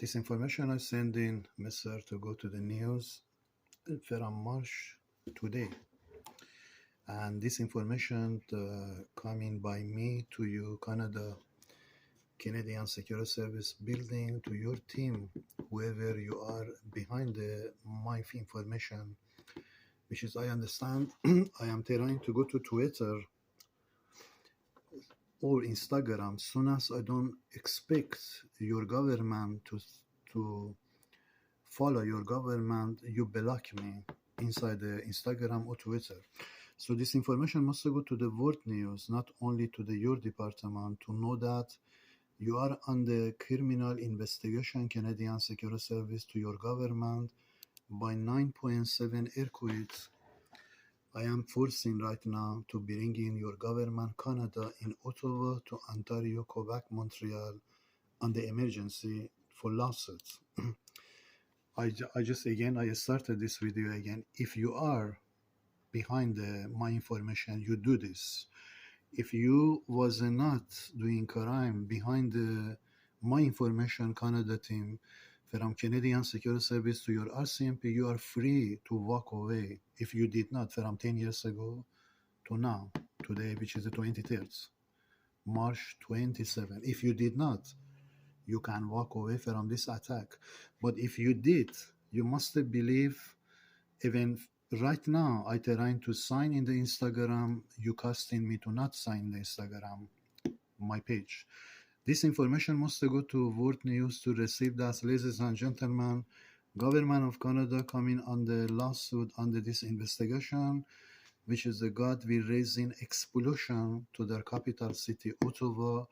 This information I send in Mr. to go to the news from March today. And this information coming by me to you, Canada, Canadian Security Service building, to your team, whoever you are behind my information, which is, I understand, I am trying to go to Twitter or Instagram. Soon as I don't expect your government to follow your government, you block me inside the Instagram or Twitter. So this information must go to the world news, not only to your department, to know that you are under criminal investigation, Canadian Security Service, to your government by 9.7 earthquakes. I am forcing right now to bring in your government, Canada, in Ottawa to Ontario, Quebec, Montreal, on the emergency for lawsuits. I started this video again. If you are behind my information, you do this. If you was not doing crime behind my information, Canada team, from Canadian Security Service to your RCMP, you are free to walk away. If you did not, from 10 years ago to now, today, which is the 23rd, March 27. If you did not, you can walk away from this attack. But if you did, you must believe, even right now, I trying to sign in the Instagram, you casting me to not sign the Instagram, my page. This information must go to World News to receive that, ladies and gentlemen. Government of Canada coming on the lawsuit under this investigation, which is the God will raising explosion to their capital city, Ottawa.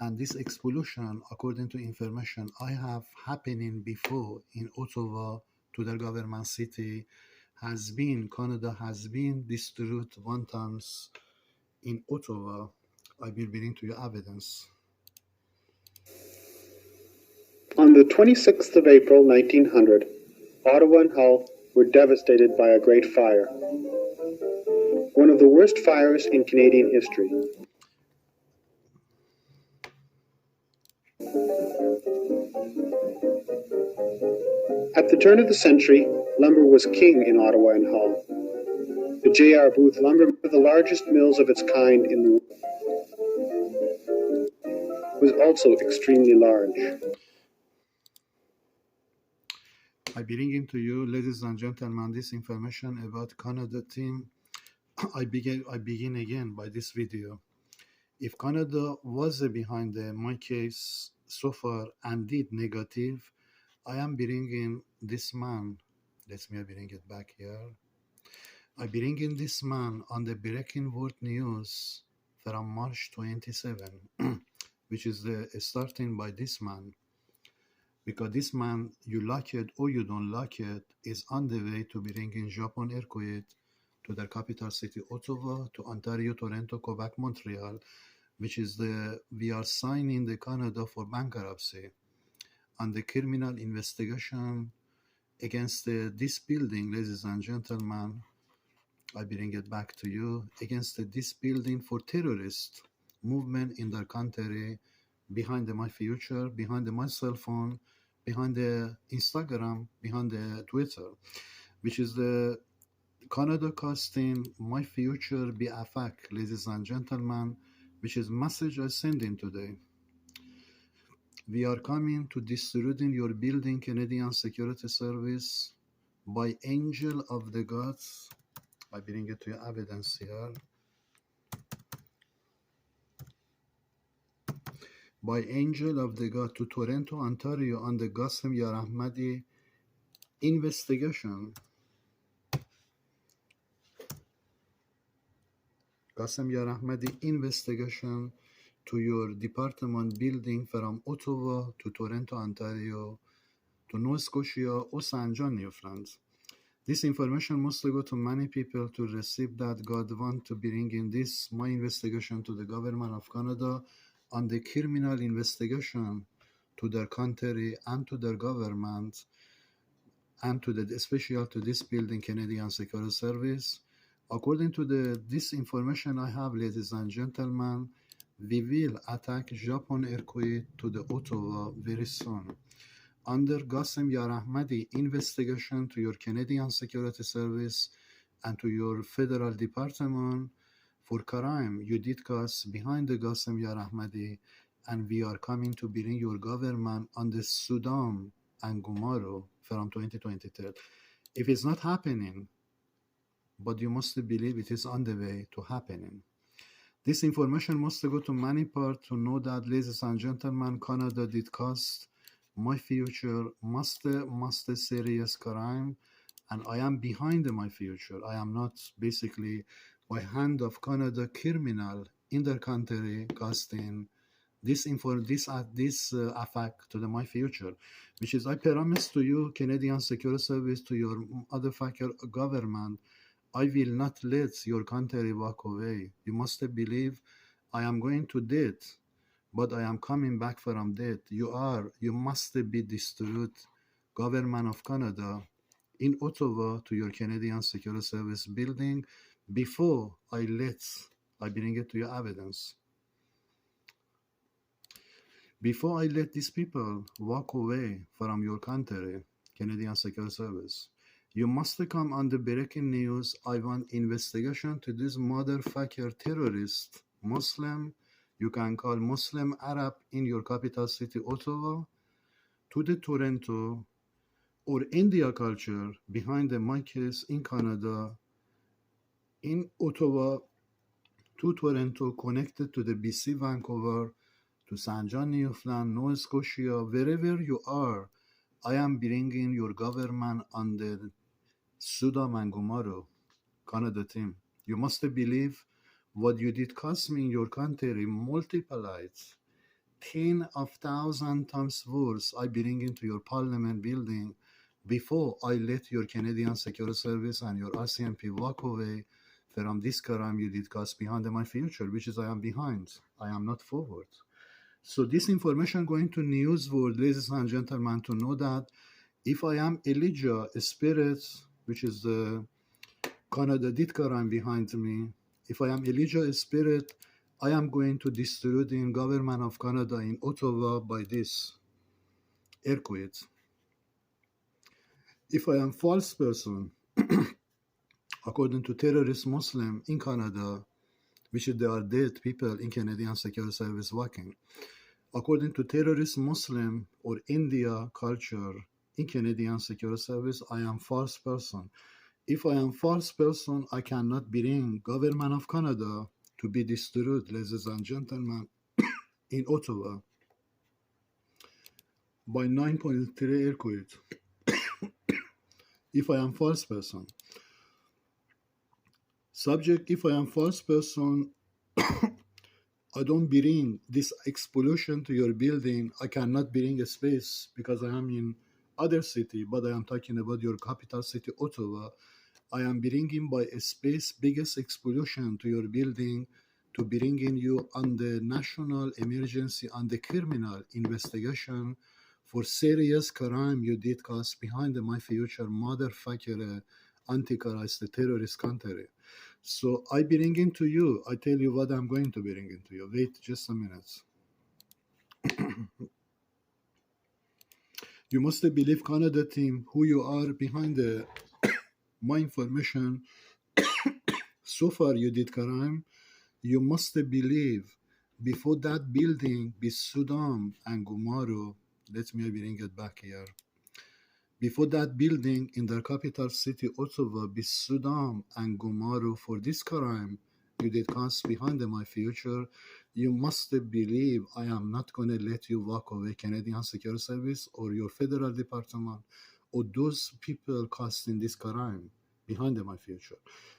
And this explosion, according to information I have happening before in Ottawa to their government city, Canada has been destroyed one times in Ottawa. I will bring to you evidence. On the 26th of April, 1900, Ottawa and Hull were devastated by a great fire. One of the worst fires in Canadian history. At the turn of the century, lumber was king in Ottawa and Hull. The J.R. Booth lumber, one of the largest mills of its kind in the world, was also extremely large. I bring to you, ladies and gentlemen, this information about Canada team. I begin again by this video. If Canada was behind my case so far and did negative, I am bringing this man. Let me bring it back here. I bring in this man on the breaking world news from March 27, which is starting by this man. Because this man, you like it or you don't like it, is on the way to bringing Japan earthquake to their capital city, Ottawa, to Ontario, Toronto, Quebec, Montreal, which is we are signing the Canada for bankruptcy and the criminal investigation against this building, ladies and gentlemen. I bring it back to you, against this building for terrorist movement in their country, behind my future, behind my cell phone, behind the Instagram, behind the Twitter, which is the Canada casting my future be affect, ladies and gentlemen, which is message I send in today. We are coming to destroying your building, Canadian Security Service, by angel of the gods. I bring it to you evidence here. By angel of the God to Toronto, Ontario, on the Ghasem Ahmadi investigation. Ghasem Ahmadi investigation to your department building from Ottawa to Toronto, Ontario, to Nova Scotia or Saint John, New France. This information must go to many people to receive that God want to bring in this, my investigation to the government of Canada on the criminal investigation to their country and to their government and to especially to this building, Canadian Security Service. According to this information I have, ladies and gentlemen, we will attack Japan earthquake to the Ottawa very soon. under Ghasem Yarahmadi investigation to your Canadian Security Service and to your federal department for crime you did cause behind the Ghasem Yarahmadi, and we are coming to bring your government on the Sudan and Gumaro from 2023. If it's not happening, but you must believe it is on the way to happening. This information must go to many parts to know that, ladies and gentlemen, Canada did cost my future must serious crime, and I am behind my future. I am not basically by hand of Canada criminal in their country costing this effect to my future, which is I promise to you, Canadian Security Service, to your motherfucker government, I will not let your country walk away. You must believe I am going to death, but I am coming back from death. You must be destroyed, government of Canada, in Ottawa to your Canadian Security Service building before I bring it to your evidence. Before I let these people walk away from your country, Canadian Security Service, you must come on the breaking news. I want investigation to this motherfucker terrorist, Muslim, you can call Muslim Arab in your capital city, Ottawa, to the Toronto or India culture behind the mics in Canada, in Ottawa, to Toronto, connected to the BC, Vancouver, to Saint John, Newfoundland, Nova Scotia, wherever you are, I am bringing your government on the Sudan and Gumaro Canada team. You must believe what you did cost me in your country multiplied 10,000 times worse. I bring into your parliament building before I let your Canadian Security Service and your RCMP walk away from this crime you did cost behind my future, which is I am behind. I am not forward. So this information going to news world, ladies and gentlemen, to know that if I am Elijah Spirit, which is the Canada did crime behind me, if I am Elijah Spirit, I am going to destroy the government of Canada in Ottawa by this earthquake. If I am false person, according to terrorist Muslim in Canada, which there are dead people in Canadian Security Service working, according to terrorist Muslim or India culture in Canadian Security Service, I am false person. If I am false person, I cannot bring government of Canada to be destroyed, ladies and gentlemen, in Ottawa by 9.3 earthquake. If I am false person. Subject, if I am false person, I don't bring this explosion to your building. I cannot bring a space because I am in other city, but I am talking about your capital city, Ottawa. I am bringing by a space biggest explosion to your building to bring in you on the national emergency, on the criminal investigation for serious crime you did cause behind my future motherfucker antichrist terrorist country. So I bring into you, I tell you what I'm going to bring into you. Wait just a minute. You must believe Canada team who you are behind the my information. So far you did crime. You must believe before that building be Sudan and Gumaro. Let me bring it back here. Before that building in the capital city Ottawa be Sudan and Gumaro for this crime you did cast behind my future, you must believe I am not going to let you walk away, Canadian Security Service or your federal department or those people casting this crime behind my future.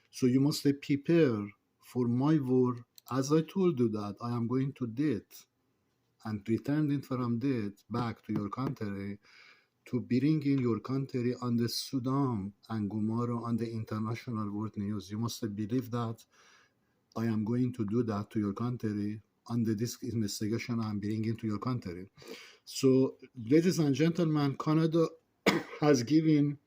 So you must prepare for my war. As I told you that I am going to death and returning from death back to your country to bring in your country on the Sudan and Gumaro on the international world news. You must believe that I am going to do that to your country under this investigation I'm bringing to your country. So, ladies and gentlemen, Canada has given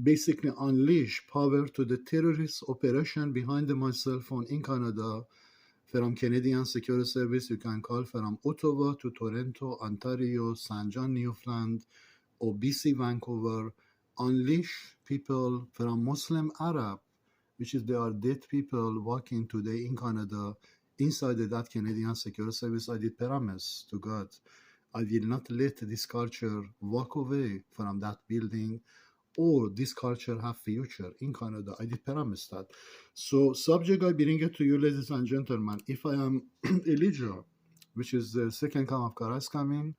basically unleashed power to the terrorist operation behind my cell phone in Canada From Canadian Security Service, you can call from Ottawa to Toronto, Ontario, St. John, Newfoundland, or BC, Vancouver. Unleash people from Muslim Arab, which is there are dead people walking today in Canada inside that Canadian Security Service. I did promise to God, I will not let this culture walk away from that building, or this culture have future in Canada. I did promise that. So subject I bring it to you, ladies and gentlemen. If I am Elijah, which is the second come of Christ coming,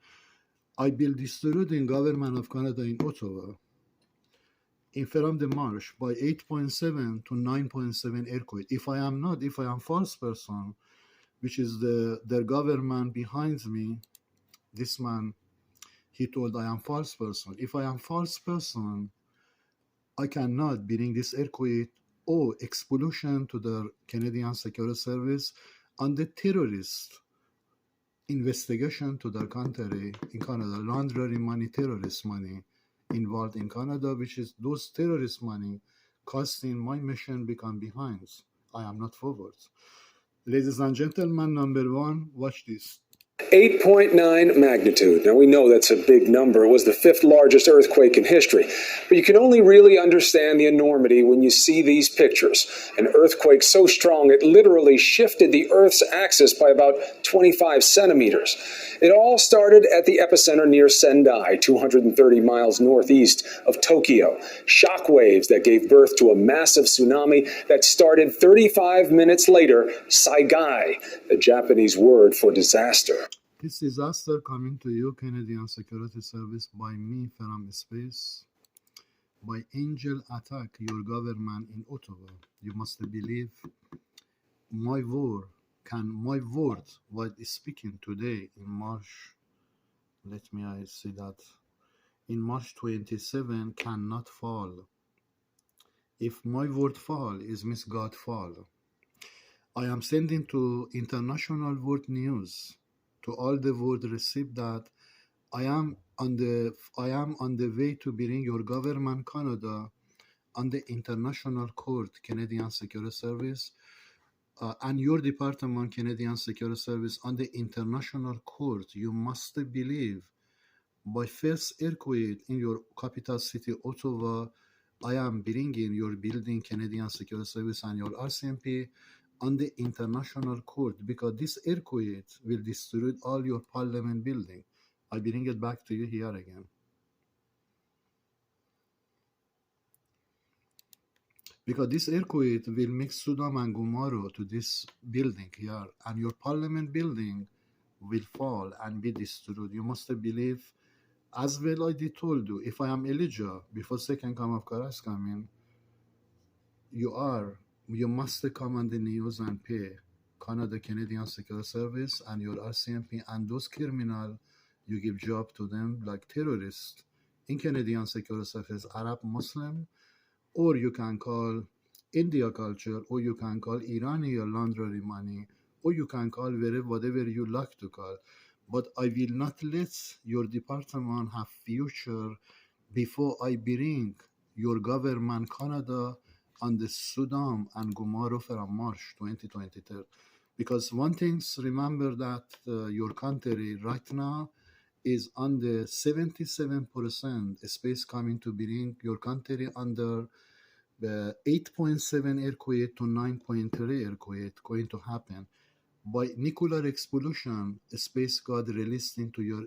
I will destroy the government of Canada in Ottawa in from the march by 8.7 to 9.7 earthquake. If I am false person, which is their government behind me, this man, he told I am false person. If I am false person, I cannot bring this earthquake or explosion to the Canadian Security Service on the terrorist investigation to their country in Canada, laundering money, terrorist money involved in Canada, which is those terrorist money costing my mission become behind. I am not forward. Ladies and gentlemen, number one, watch this. 8.9 magnitude. Now, we know that's a big number. It was the 5th largest earthquake in history. But you can only really understand the enormity when you see these pictures. An earthquake so strong it literally shifted the Earth's axis by about 25 centimeters. It all started at the epicenter near Sendai, 230 miles northeast of Tokyo. Shock waves that gave birth to a massive tsunami that started 35 minutes later, Saigai, the Japanese word for disaster. This disaster coming to you, Canadian Security Service, by me from space, by angel attack your government in Ottawa. You must believe my word, what is speaking today in March, I see that, in March 27 cannot fall. If my word fall, it means God fall. I am sending to international world news, to all the world receive that I am on the way to bring your government Canada on the international court, Canadian Security Service, and your department, Canadian Security Service, on the international court. You must believe by first earthquake in your capital city, Ottawa, I am bringing your building, Canadian Security Service, and your RCMP on the international court, because this earthquake will destroy all your parliament building. I bring it back to you here again. Because this earthquake will make Sodom and Gomorrah to this building here, and your parliament building will fall and be destroyed. You must believe, as well I did told you, if I am Elijah, before second come of Christ coming, you must come on the news and pay Canada Canadian Security Service and your RCMP and those criminal, you give job to them like terrorists in Canadian Security Service, Arab Muslim, or you can call India culture, or you can call Iranian laundering money, or you can call whatever you like to call. But I will not let your department have future before I bring your government Canada on the Sodom and Gomorrah from March 2023. Because one thing, remember that your country right now is on the 77% space coming to bring your country under the 8.7 earthquake to 9.3 earthquake going to happen. By nuclear explosion, space got released into your